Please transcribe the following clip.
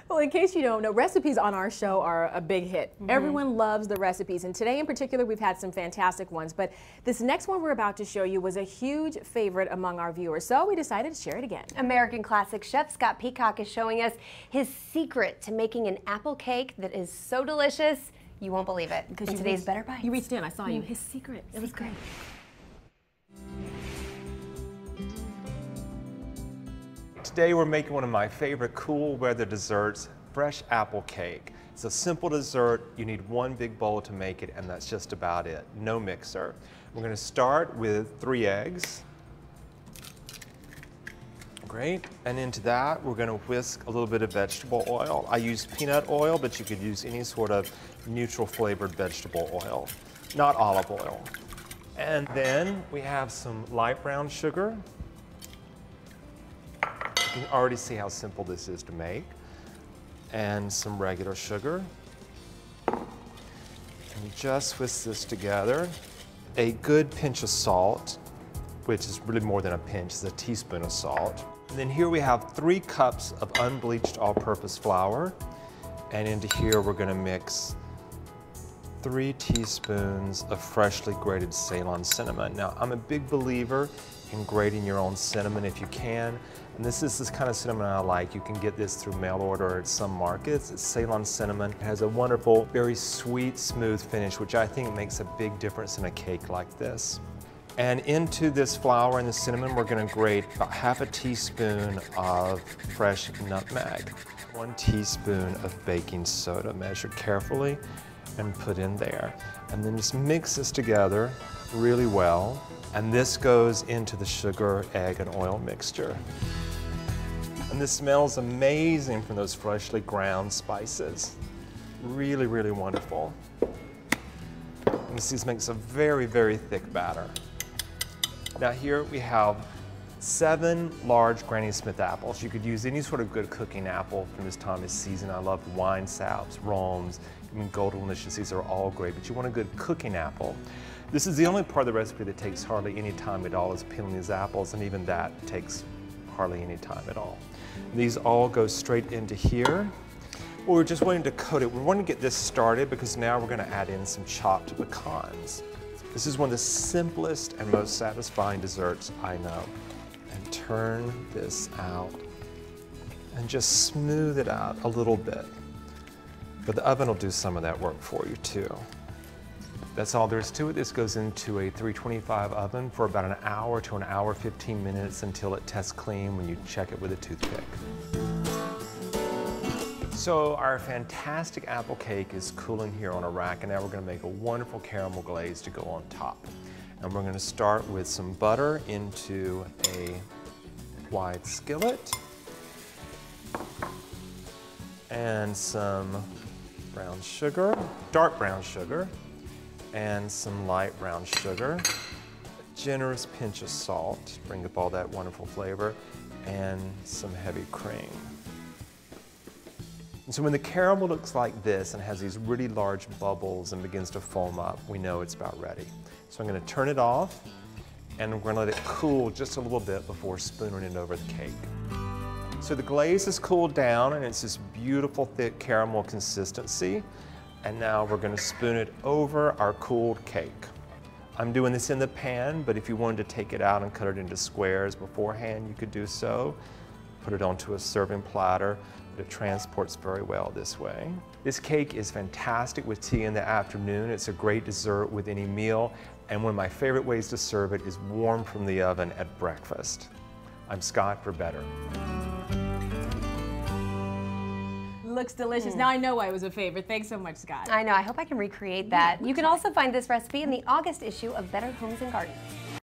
Well, in case you don't know, recipes on our show are a big hit. Everyone loves the recipes, and today in particular we've had some fantastic ones, but this next one we're about to show you was a huge favorite among our viewers, so we decided to share it again. American classic chef Scott Peacock is showing us his secret to making an apple cake that is so delicious you won't believe it. Because today's Better Bites. You reached in, I saw you. His secret. It was great. Today we're making one of my favorite cool weather desserts, fresh apple cake. It's a simple dessert. You need one big bowl to make it, and that's just about it. No mixer. We're going to start with 3 eggs. Great. And into that, we're going to whisk a little bit of vegetable oil. I use peanut oil, but you could use any sort of neutral flavored vegetable oil, not olive oil. And then we have some light brown sugar. You can already see how simple this is to make. And some regular sugar. And just whisk this together. A good pinch of salt, which is really more than a pinch, it's a teaspoon of salt. And then here we have 3 cups of unbleached all-purpose flour. And into here we're going to mix 3 teaspoons of freshly grated Ceylon cinnamon. Now, I'm a big believer in grating your own cinnamon if you can. And this is this kind of cinnamon I like. You can get this through mail order at some markets. It's Ceylon cinnamon. It has a wonderful, very sweet, smooth finish, which I think makes a big difference in a cake like this. And into this flour and the cinnamon, we're going to grate about ½ a teaspoon of fresh nutmeg, 1 teaspoon of baking soda, measured carefully, and put in there. And then just mix this together really well. And this goes into the sugar, egg, and oil mixture. And this smells amazing from those freshly ground spices. Really, really wonderful. And this makes a very, very thick batter. Now here we have 7 large Granny Smith apples. You could use any sort of good cooking apple from this time of season. I love wine saps, Roms, even Golden Delicious. These are all great, but you want a good cooking apple. This is the only part of the recipe that takes hardly any time at all, is peeling these apples, and even that takes hardly any time at all. These all go straight into here. Well, we're just wanting to coat it. We want to get this started because now we're going to add in some chopped pecans. This is one of the simplest and most satisfying desserts I know. And turn this out and just smooth it out a little bit. But the oven will do some of that work for you too. That's all there is to it. This goes into a 325 oven for about 1 hour to 1 hour 15 minutes until it tests clean when you check it with a toothpick. So our fantastic apple cake is cooling here on a rack, and now we're going to make a wonderful caramel glaze to go on top. And we're going to start with some butter into a wide skillet and some brown sugar, dark brown sugar, and some light brown sugar, a generous pinch of salt to bring up all that wonderful flavor, and some heavy cream. And so when the caramel looks like this and has these really large bubbles and begins to foam up, we know it's about ready. So I'm going to turn it off, and we're going to let it cool just a little bit before spooning it over the cake. So the glaze has cooled down, and it's this beautiful thick caramel consistency. And now we're going to spoon it over our cooled cake. I'm doing this in the pan, but if you wanted to take it out and cut it into squares beforehand, you could do so. Put it onto a serving platter, but it transports very well this way. This cake is fantastic with tea in the afternoon. It's a great dessert with any meal, and one of my favorite ways to serve it is warm from the oven at breakfast. I'm Scott for Better. Looks delicious. Now I know why it was a favorite. Thanks so much, Scott. I know. I hope I can recreate that. You can also find this recipe in the August issue of Better Homes and Gardens.